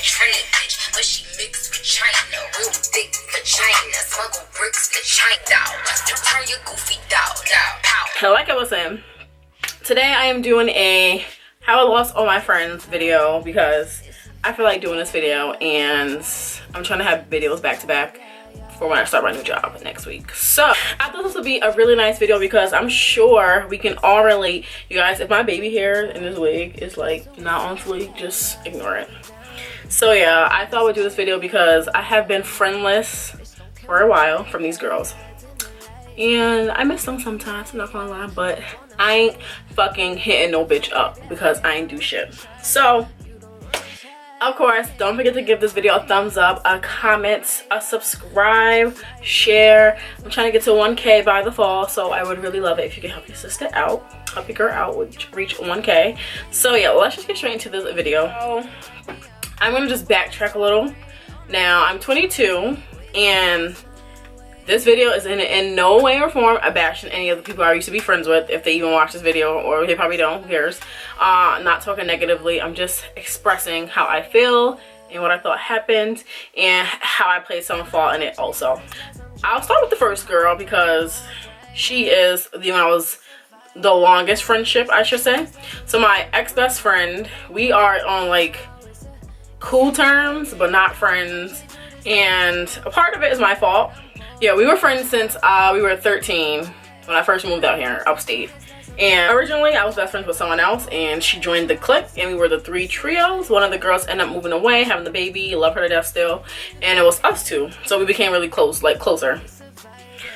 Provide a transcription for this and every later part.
that Trini bitch, but she mixed with China. Real thick vagina, smuggle bricks for China. Turn your goofy down. Like I was saying, today I am doing a how I lost all my friends video because I feel like doing this video and I'm trying to have videos back to back for when I start my new job next week. So I thought this would be a really nice video because I'm sure we can all relate. You guys, if my baby hair in this wig is like not on fleek, just ignore it. So yeah, I thought I would do this video because I have been friendless for a while from these girls. And I miss them sometimes, I'm not gonna lie, but I ain't fucking hitting no bitch up because I ain't do shit. So, of course, don't forget to give this video a thumbs up, a comment, a subscribe, share. I'm trying to get to 1K by the fall, so I would really love it if you could help your sister out, help your girl out, reach 1K. So yeah, let's just get straight into this video. So, I'm gonna just backtrack a little. Now, I'm 22, and this video is in no way or form a bashing any of the people I used to be friends with, if they even watch this video, or they probably don't, who cares. Not talking negatively, I'm just expressing how I feel and what I thought happened and how I played some fault in it also. I'll start with the first girl because she is the longest friendship, I should say. So my ex-best friend, we are on like cool terms but not friends, and a part of it is my fault. Yeah, we were friends since we were 13 when I first moved out here upstate. And originally I was best friends with someone else and she joined the clique and we were the 3 trios. One of the girls ended up moving away, having the baby, love her to death still. And it was us two. So we became really close, like closer.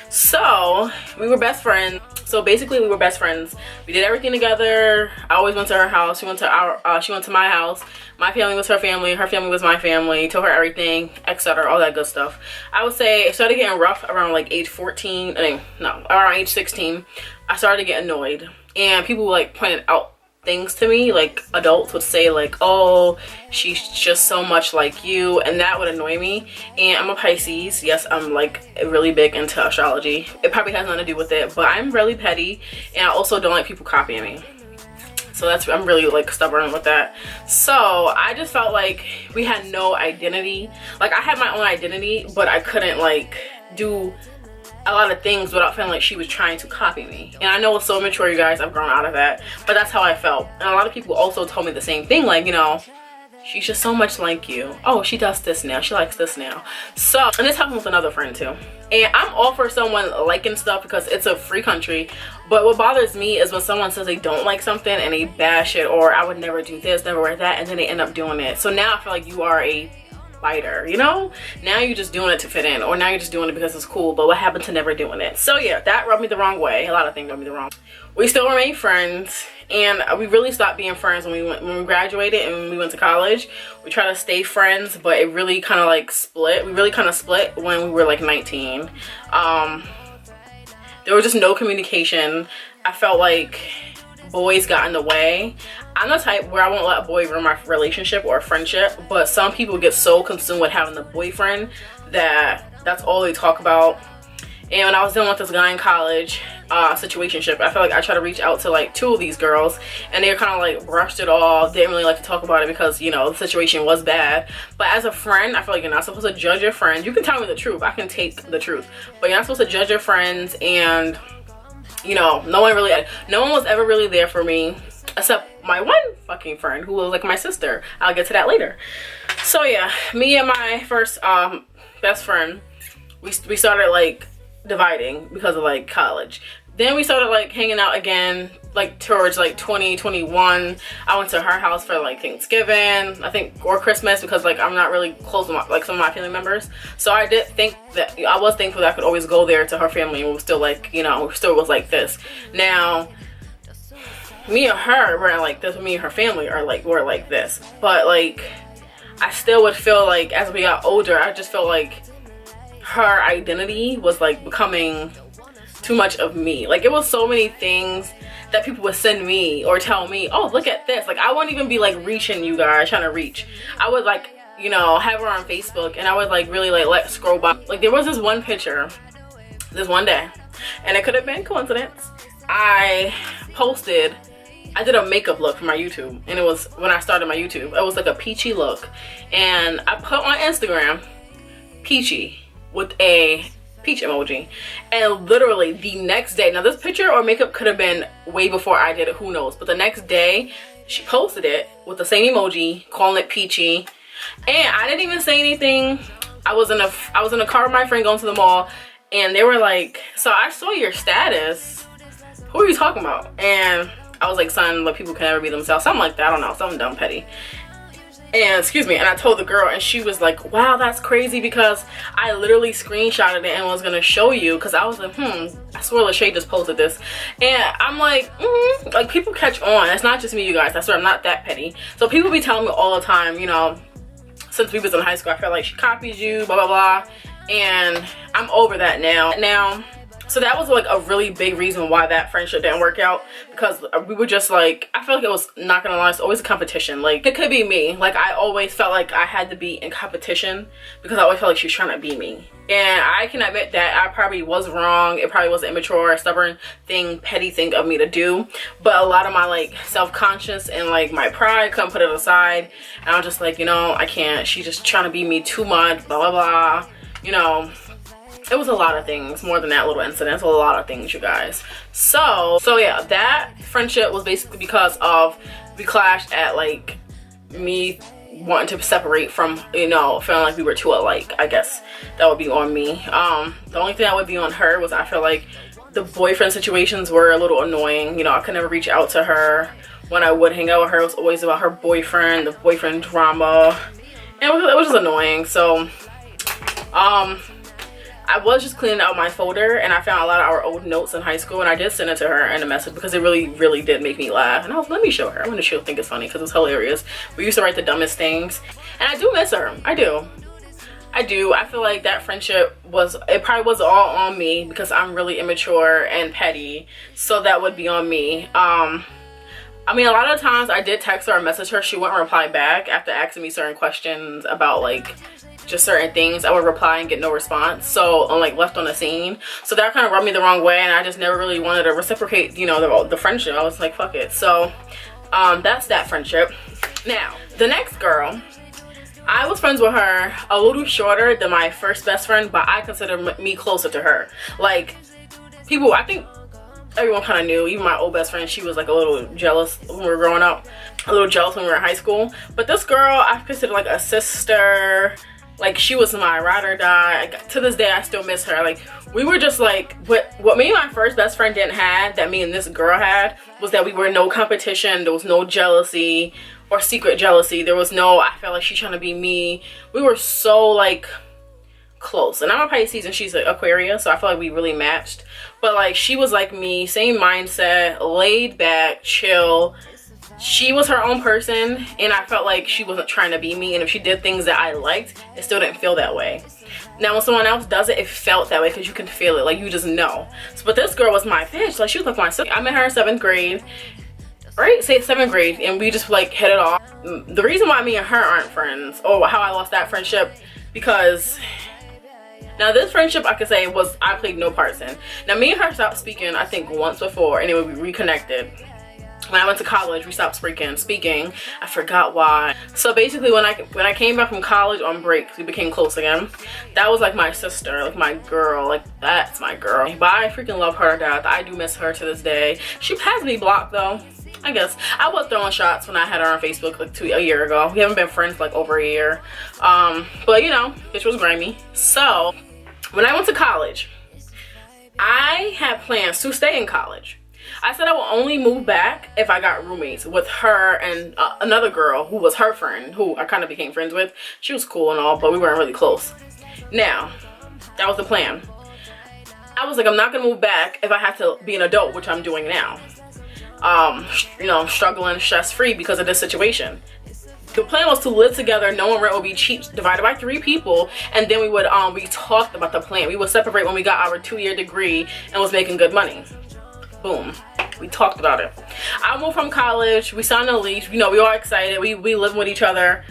So we were best friends. So basically we were best friends. We did everything together. I always went to her house. She went to my house. My family was her family was my family. Told her everything, etc., all that good stuff. I would say it started getting rough around like age 14. Around age 16. I started to get annoyed. And people like pointed out things to me, like adults would say like, oh, she's just so much like you, and that would annoy me. And I'm a Pisces. Yes, I'm like really big into astrology. It probably has nothing to do with it, but I'm really petty and I also don't like people copying me. So I'm really like stubborn with that. So I just felt like we had no identity. Like I had my own identity, but I couldn't like do a lot of things without feeling like she was trying to copy me. And I know it's so immature, you guys, I've grown out of that, but that's how I felt. And a lot of people also told me the same thing, like, you know, she's just so much like you. Oh, she does this now, she likes this now. So, and this happened with another friend too. And I'm all for someone liking stuff because it's a free country, but what bothers me is when someone says they don't like something and they bash it, or I would never do this, never wear that, and then they end up doing it. So now I feel like you are a fighter, you know? Now you're just doing it to fit in, or now you're just doing it because it's cool, but what happened to never doing it? So yeah, that rubbed me the wrong way. A lot of things rubbed me the wrong way. We still remain friends, and we really stopped being friends when we graduated and we went to college. We tried to stay friends, but it really kind of like split. We really kind of split when we were like 19. There was just no communication. I felt like boys got in the way. I'm the type where I won't let a boy ruin my relationship or friendship, but some people get so consumed with having the boyfriend that that's all they talk about. And when I was dealing with this guy in college, situationship, I felt like I tried to reach out to like 2 of these girls and they kind of like brushed it off, didn't really like to talk about it because, you know, the situation was bad. But as a friend, I feel like you're not supposed to judge your friends. You can tell me the truth, I can take the truth, but you're not supposed to judge your friends. And you know, no one was ever really there for me except my one fucking friend who was like my sister. I'll get to that later. So yeah, me and my first best friend, we started like dividing because of like college. Then we started like hanging out again like towards like 2021. I went to her house for like Thanksgiving, I think, or Christmas, because like I'm not really close with like some of my family members. So I did think that I was thankful that I could always go there to her family and we were still like, you know, still was like this. Now me and her were like this, me and her family were like this, but like I still would feel like as we got older, I just felt like her identity was like becoming too much of me. Like it was so many things that people would send me or tell me, oh, look at this. Like I wouldn't even be like reaching you guys, trying to reach. I would like, you know, have her on Facebook and I would like really like let scroll by. Like there was this one picture this one day, and it could have been coincidence. I posted I did a makeup look for my YouTube, and it was when I started my YouTube. It was like a peachy look, and I put on Instagram peachy with a peach emoji, and literally the next day, now this picture or makeup could have been way before I did it, who knows, but the next day she posted it with the same emoji, calling it peachy, and I didn't even say anything. I was in a car with my friend going to the mall, and they were like, so I saw your status, who are you talking about? And I was like, son, like, people can never be themselves, something like that, I don't know, something dumb petty. And excuse me, and I told the girl, and she was like, wow, that's crazy, because I literally screenshotted it and was gonna show you, because I was like, I swear Lachey just posted this. And I'm like, like, people catch on. It's not just me, you guys, I swear I'm not that petty. So people be telling me all the time, you know, since we was in high school, I felt like she copied you, blah blah blah, and I'm over that now. So that was like a really big reason why that friendship didn't work out, because we were just like, I feel like it was, not gonna lie, it's always a competition. Like, it could be me, like, I always felt like I had to be in competition because I always felt like she was trying to be me, and I can admit that I probably was wrong. It probably was an immature, stubborn thing, petty thing of me to do, but a lot of my like self-conscious and like my pride couldn't put it aside, and I was just like, you know, I can't, she's just trying to be me too much, blah blah blah, you know. It was a lot of things, more than that little incident. It's a lot of things, you guys. So yeah, that friendship was basically because of, we clashed at like me wanting to separate from, you know, feeling like we were too alike. I guess that would be on me. The only thing that would be on her was I feel like the boyfriend situations were a little annoying. You know, I could never reach out to her. When I would hang out with her, it was always about her boyfriend, the boyfriend drama. And it was just annoying. So, I was just cleaning out my folder, and I found a lot of our old notes in high school, and I did send it to her in a message because it really did make me laugh. And I was, let me show her. I wonder if she'll think it's funny because it's hilarious. We used to write the dumbest things, and I do miss her. I do. I feel like that friendship it probably was all on me because I'm really immature and petty, so that would be on me. I mean, a lot of times I did text her or message her, she wouldn't reply back after asking me certain questions about like just certain things. I would reply and get no response, so I'm like left on the scene. So that kind of rubbed me the wrong way, and I just never really wanted to reciprocate, you know, the friendship. I was like, fuck it. So that's that friendship. Now the next girl, I was friends with her a little shorter than my first best friend, but I consider me closer to her. Like, people, I think everyone kind of knew, even my old best friend, she was like a little jealous when we were growing up, a little jealous when we were in high school. But this girl, I consider like a sister. Like, she was my ride or die. To this day, I still miss her. Like, we were just like, what me and my first best friend didn't have, that me and this girl had, was that we were no competition. There was no jealousy or secret jealousy. There was no, I felt like she's trying to be me. We were so like close. And I'm a Pisces and she's an Aquarius, so I feel like we really matched. But like, she was like me, same mindset, laid back, chill. She was her own person, and I felt like she wasn't trying to be me, and if she did things that I liked, it still didn't feel that way. Now when someone else does it, it felt that way because you can feel it, like you just know. So, but this girl was my bitch. Like, she was like my sister. I met her in 7th grade, right? Say 7th grade, and we just like hit it off. The reason why me and her aren't friends, or how I lost that friendship, because now this friendship I could say was, I played no parts in. Now me and her stopped speaking I think once before, and then we reconnected. When I went to college, we stopped speaking. I forgot why. So basically, when I came back from college on break, we became close again. That was like my sister, like my girl, like that's my girl. But I freaking love her to death. I do miss her to this day. She has me blocked though, I guess. I was throwing shots when I had her on Facebook like a year ago. We haven't been friends like over a year. But you know, bitch was grimy. So when I went to college, I had plans to stay in college. I said I would only move back if I got roommates with her and another girl who was her friend, who I kind of became friends with. She was cool and all, but we weren't really close. Now, that was the plan. I was like, I'm not gonna move back if I have to be an adult, which I'm doing now. You know, struggling stress-free because of this situation. The plan was to live together, knowing rent would be cheap, divided by 3 people, and then we would we talked about the plan. We would separate when we got our 2-year degree and was making good money. Boom. We talked about it. I moved from college. We signed a lease. You know, we all excited. We living with each other.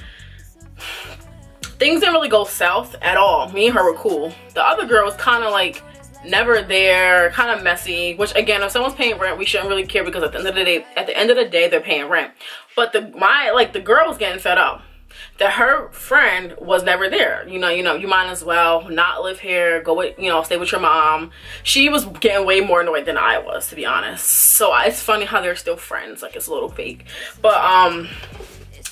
Things didn't really go south at all. Me and her were cool. The other girl was kind of like never there, kind of messy. Which again, if someone's paying rent, we shouldn't really care because at the end of the day, they're paying rent. But the girl was getting fed up that her friend was never there. You might as well not live here, go with, stay with your mom. She was getting way more annoyed than I was, to be honest. So it's funny how they're still friends, like it's a little fake. But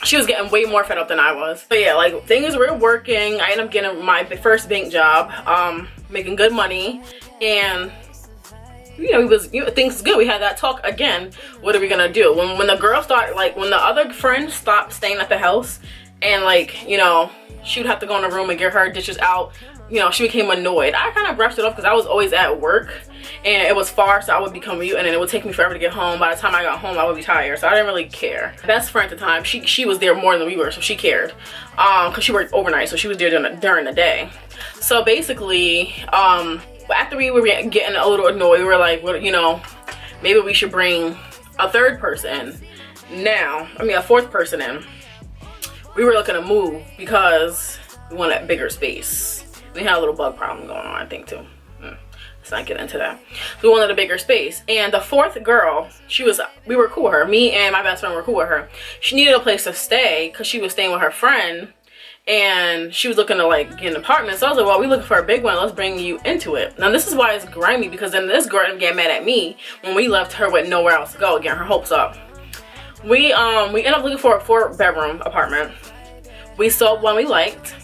she was getting way more fed up than I was. But yeah, like things were working. I ended up getting my first bank job, making good money, and things good. We had that talk again. What are we gonna do when the girl started, like when the other friend stopped staying at the house, and like she would have to go in the room and get her dishes out. She became annoyed. I kind of brushed it off because I was always at work and it was far, so I would be commuting and it would take me forever to get home. By the time I got home, I would be tired, so I didn't really care. Best friend at the time, she was there more than we were, so she cared, because she worked overnight, so she was there during the day. So basically, after we were getting a little annoyed, we were like, well, maybe we should bring a third person a fourth person in. We were looking to move because we wanted a bigger space. We had a little bug problem going on, I think, too. Let's not get into that. We wanted a bigger space. And the fourth girl, we were cool with her. Me and my best friend were cool with her. She needed a place to stay because she was staying with her friend. And she was looking to like get an apartment. So I was like, well, we're looking for a big one. Let's bring you into it. Now, this is why it's grimy, because then this girl ended up getting mad at me when we left her with nowhere else to go, getting her hopes up. We ended up looking for a 4-bedroom apartment. We saw one we liked.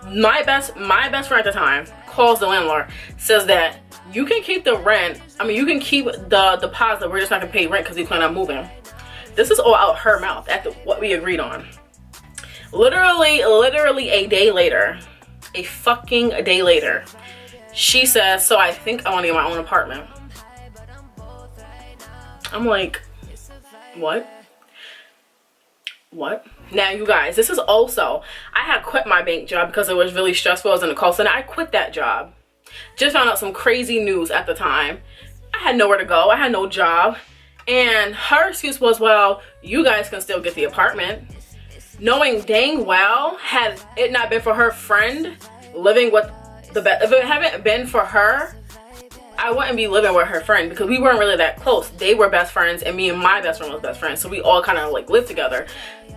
My best friend at the time calls the landlord, says that you can keep the rent. You can keep the deposit. We're just not gonna pay rent because we plan on moving. This is all out her mouth after what we agreed on. Literally a day later, a fucking day later, she says, so I think I want to get my own apartment. I'm like, what? Now, you guys, this is also, I had quit my bank job because it was really stressful. I was in a call center. I quit that job. Just found out some crazy news at the time. I had nowhere to go. I had no job. And her excuse was, well, you guys can still get the apartment. Knowing dang well, had it not been for her friend living with if it hadn't been for her, I wouldn't be living with her friend because we weren't really that close. They were best friends and me and my best friend was best friends. So we all kind of like lived together.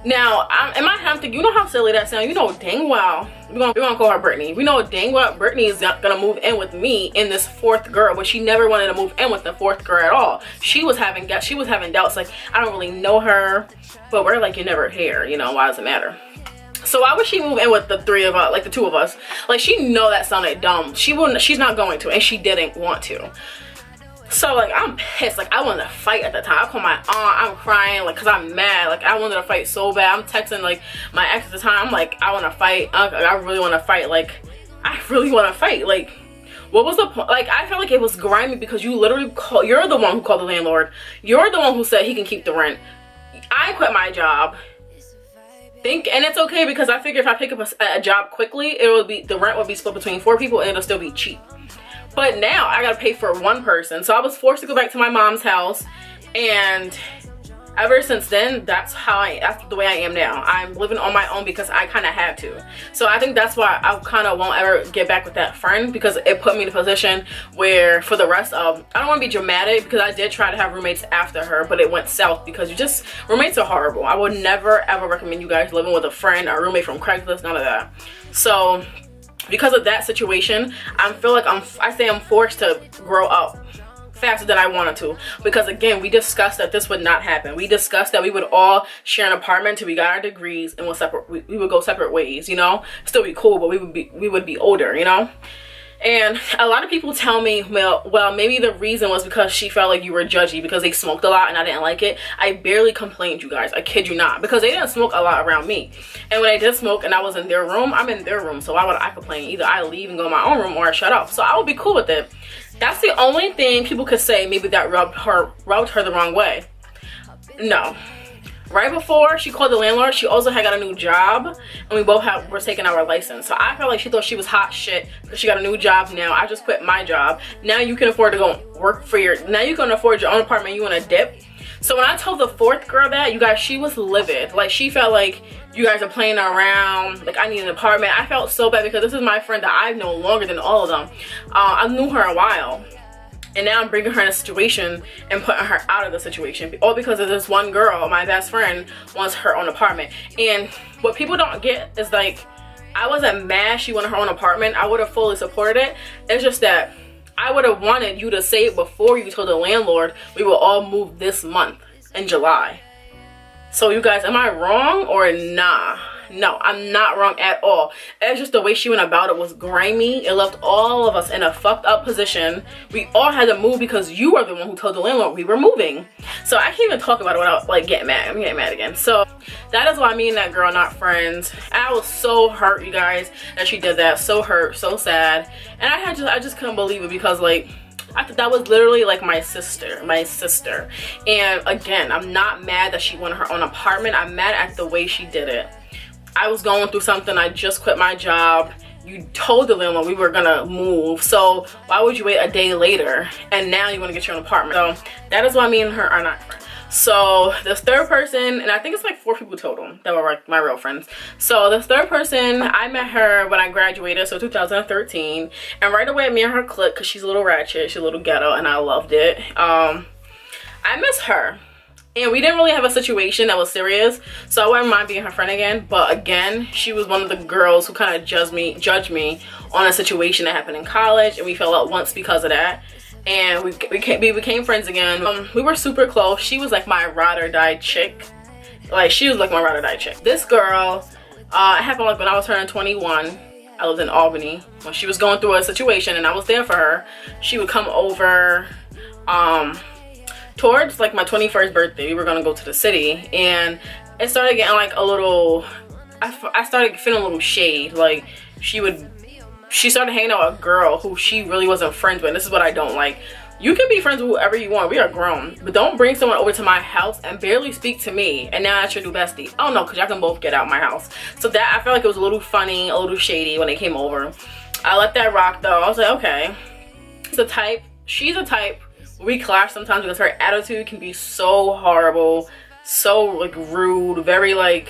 Now, in my head, I'm thinking, how silly that sounds? Dang well, we're gonna call her Brittany. We know dang well Brittany is not gonna move in with me and this fourth girl, but she never wanted to move in with the fourth girl at all. She was having doubts, like, I don't really know her, but we're like, you're never here, why does it matter? So why would she move in with the three of us, like the two of us? Like, she know that sounded dumb. She's not going to, and she didn't want to. So like, I'm pissed. Like, I wanted to fight at the time. I called my aunt. I'm crying, like, cause I'm mad. Like, I wanted to fight so bad. I'm texting like my ex at the time. I'm like, I want to fight. I really want to fight. Like, I really want to fight. Like, what was the point? Like, I felt like it was grimy because you're the one who called the landlord. You're the one who said he can keep the rent. I quit my job. And it's okay because I figure if I pick up a job quickly, the rent will be split between 4 people and it'll still be cheap. But now I gotta pay for one person. So I was forced to go back to my mom's house, and ever since then, that's the way I am now. I'm living on my own because I kind of had to. So I think that's why I kind of won't ever get back with that friend, because it put me in a position where for the rest of, I don't want to be dramatic because I did try to have roommates after her, but it went south because roommates are horrible. I would never ever recommend you guys living with a friend or roommate from Craigslist, none of that. So because of that situation, I feel like I'm forced to grow up faster than I wanted to, because again, we discussed that this would not happen. We discussed that we would all share an apartment till we got our degrees and we would go separate ways, still be cool, but we would be older, And a lot of people tell me, well, maybe the reason was because she felt like you were judgy because they smoked a lot and I didn't like it. I barely complained, you guys. I kid you not, because they didn't smoke a lot around me. And when I did smoke and I was in their room, I'm in their room. So why would I complain? Either I leave and go in my own room or I shut up. So I would be cool with it. That's the only thing people could say maybe that rubbed her the wrong way. No. Right before she called the landlord, she also had got a new job, and we both were taking our license. So I felt like she thought she was hot shit because she got a new job now. I just quit my job. Now you can afford to go work now you can afford your own apartment. You want to dip. So when I told the fourth girl that, you guys, she was livid. Like, she felt like you guys are playing around, like I need an apartment. I felt so bad because this is my friend that I've known longer than all of them. I knew her a while, and now I'm bringing her in a situation and putting her out of the situation, all because of this one girl, my best friend, wants her own apartment. And what people don't get is, like, I wasn't mad she wanted her own apartment. I would have fully supported it. It's just that I would have wanted you to say it before you told the landlord we will all move this month in July. So you guys, am I wrong or nah? No, I'm not wrong at all. It's just the way she went about it was grimy. It left all of us in a fucked up position. We all had to move because you are the one who told the landlord we were moving. So I can't even talk about it without, like, getting mad. I'm getting mad again. So that is why me and that girl are not friends. I was so hurt, you guys, that she did that. So hurt, so sad. And I just couldn't believe it because, like, I thought that was literally like my sister. And again, I'm not mad that she wanted her own apartment. I'm mad at the way she did it. I was going through something. I just quit my job. You told the landlord we were gonna move, so why would you wait a day later and now you want to get your own apartment? So that is why me and her are not friends. So this third person, and I think it's like 4 people total that were like my real friends. So this third person, I met her when I graduated, so 2013, and right away me and her clicked because she's a little ratchet, she's a little ghetto, and I loved it. I miss her. And we didn't really have a situation that was serious, so I wouldn't mind being her friend again. But again, she was one of the girls who kind of judged me on a situation that happened in college, and we fell out once because of that. And we became friends again. We were super close. She was like my ride or die chick. Like, she was like my ride or die chick. This girl, it happened like when I was turning 21. I lived in Albany. When she was going through a situation and I was there for her, she would come over, towards like my 21st birthday. We were gonna go to the city, and it started getting like a little, I started feeling a little shade. Like, she started hanging out with a girl who she really wasn't friends with. And this is what I don't like. You can be friends with whoever you want, we are grown, but don't bring someone over to my house and barely speak to me and now that's your new bestie. Oh no, because y'all can both get out my house. So that, I felt like it was a little funny, a little shady when they came over. I let that rock though. I was like, okay, she's a type. We clash sometimes because her attitude can be so horrible, so like rude, very like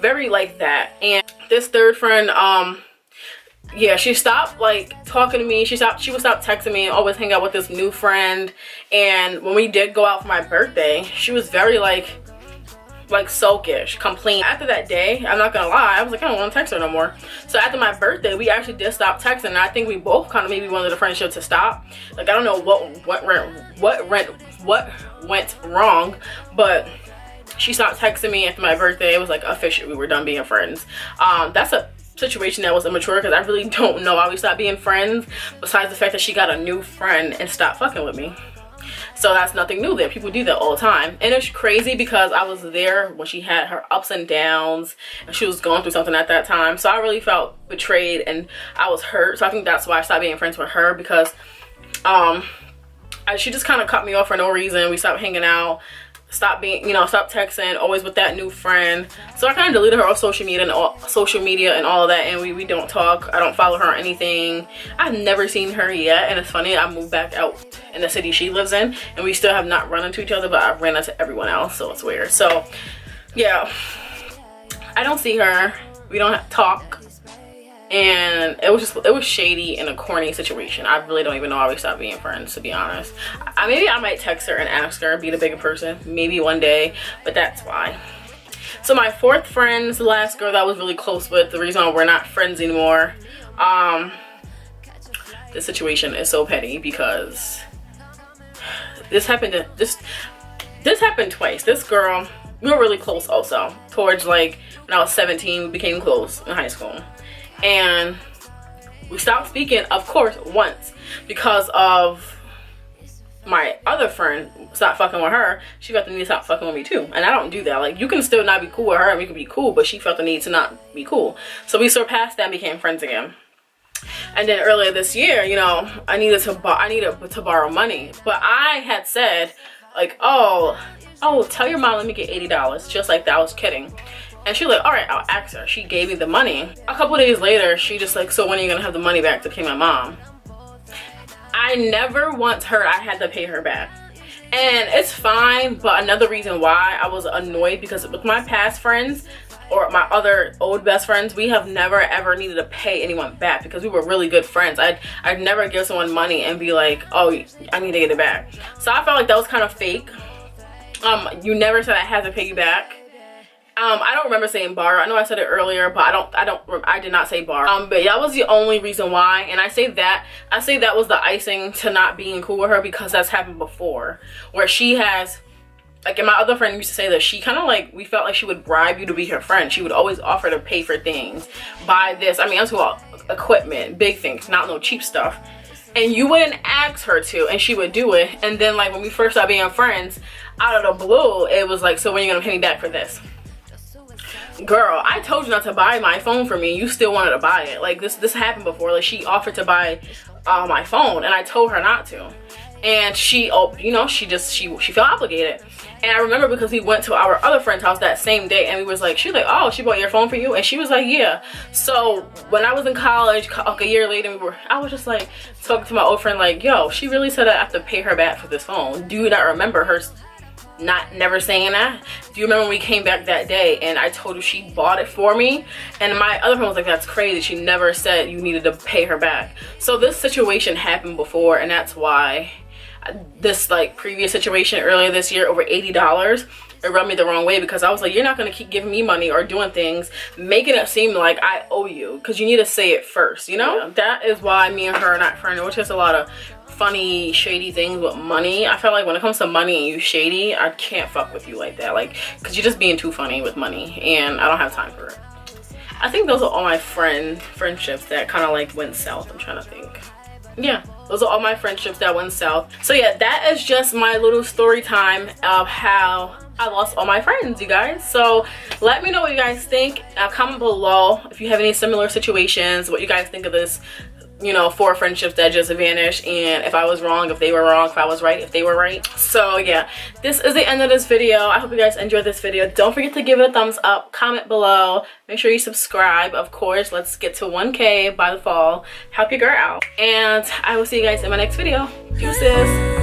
very like that. And this third friend, yeah, she stopped like talking to me. She would stop texting me and always hang out with this new friend. And when we did go out for my birthday, she was very like sulkish, complaining. After that day, I'm not gonna lie, I was like, I don't want to text her no more. So after my birthday, we actually did stop texting, and I think we both kind of maybe wanted the friendship to stop. Like, I don't know what went wrong, but she stopped texting me after my birthday. It was like official, we were done being friends. That's a situation that was immature because I really don't know why we stopped being friends, besides the fact that she got a new friend and stopped fucking with me. So that's nothing new there. People do that all the time. And it's crazy because I was there when she had her ups and downs and she was going through something at that time. So I really felt betrayed and I was hurt. So I think that's why I stopped being friends with her, because she just kind of cut me off for no reason. We stopped hanging out, stopped texting, always with that new friend. So I kind of deleted her off social media and all of that, and we don't talk. I don't follow her or anything. I've never seen her yet, and it's funny, I moved back out in the city she lives in and we still have not run into each other, but I've ran into everyone else, so it's weird. So yeah, I don't see her, we don't talk, and it was shady and a corny situation. I really don't even know why we stopped being friends, to be honest. Maybe I might text her and ask her and be the bigger person, maybe one day, but that's why. So my fourth friend, the last girl that I was really close with, the reason why we're not friends anymore, this situation is so petty because this happened twice. This girl, we were really close also. Towards like when I was 17, we became close in high school. And we stopped speaking, of course, once because of my other friend stopped fucking with her. She felt the need to stop fucking with me too. And I don't do that. Like, you can still not be cool with her and we can be cool, but she felt the need to not be cool. So we surpassed that and became friends again. And then earlier this year, you know, I needed to borrow money. But I had said, like, oh, tell your mom let me get $80. Just like that. I was kidding. And she was like, all right, I'll ask her. She gave me the money. A couple days later, she just like, so when are you gonna have the money back to pay my mom? I never once heard I had to pay her back. And it's fine, but another reason why I was annoyed, because with my past friends or my other old best friends, we have never ever needed to pay anyone back because we were really good friends. I'd never give someone money and be like, oh, I need to get it back. So I felt like that was kind of fake. You never said I had to pay you back. I don't remember saying borrow. I know I said it earlier, but I did not say borrow. But yeah, that was the only reason why. And I say that was the icing to not being cool with her, because that's happened before, where she has, like, and my other friend used to say that she kind of like, we felt like she would bribe you to be her friend. She would always offer to pay for things, buy this. I mean, I'm talking about equipment, big things, not no cheap stuff. And you wouldn't ask her to, and she would do it. And then, like, when we first started being friends, out of the blue, it was like, so when are you gonna pay me back for this? Girl, I told you not to buy my phone for me. You still wanted to buy it. Like, this happened before. Like, she offered to buy my phone, and I told her not to. And she, you know, she felt obligated. And I remember because we went to our other friend's house that same day, and we was like, she was like, oh, she bought your phone for you? And she was like, yeah. So when I was in college, like a year later, I was just like talking to my old friend, like, yo, she really said I have to pay her back for this phone. Do you not remember her never saying that? Do you remember when we came back that day and I told her she bought it for me? And my other friend was like, that's crazy. She never said you needed to pay her back. So this situation happened before, and that's why this, like, previous situation earlier this year, over $80, it rubbed me the wrong way, because I was like, you're not going to keep giving me money or doing things, making it seem like I owe you, because you need to say it first, you know? Yeah. That is why me and her are not friends, which is a lot of funny, shady things with money. I feel like when it comes to money and you shady, I can't fuck with you like that, like, because you're just being too funny with money, and I don't have time for it. I think those are all my friendships that kind of like went south. I'm trying to think. Yeah, those are all my friendships that went south. So yeah, that is just my little story time of how I lost all my friends, you guys. So let me know what you guys think. Comment below if you have any similar situations, what you guys think of this, you know, 4 friendships that just vanished, and if I was wrong, if they were wrong, if I was right, if they were right. So yeah, this is the end of this video. I hope you guys enjoyed this video. Don't forget to give it a thumbs up, comment below, make sure you subscribe, of course. Let's get to 1K by the fall. Help your girl out, and I will see you guys in my next video. Deuces.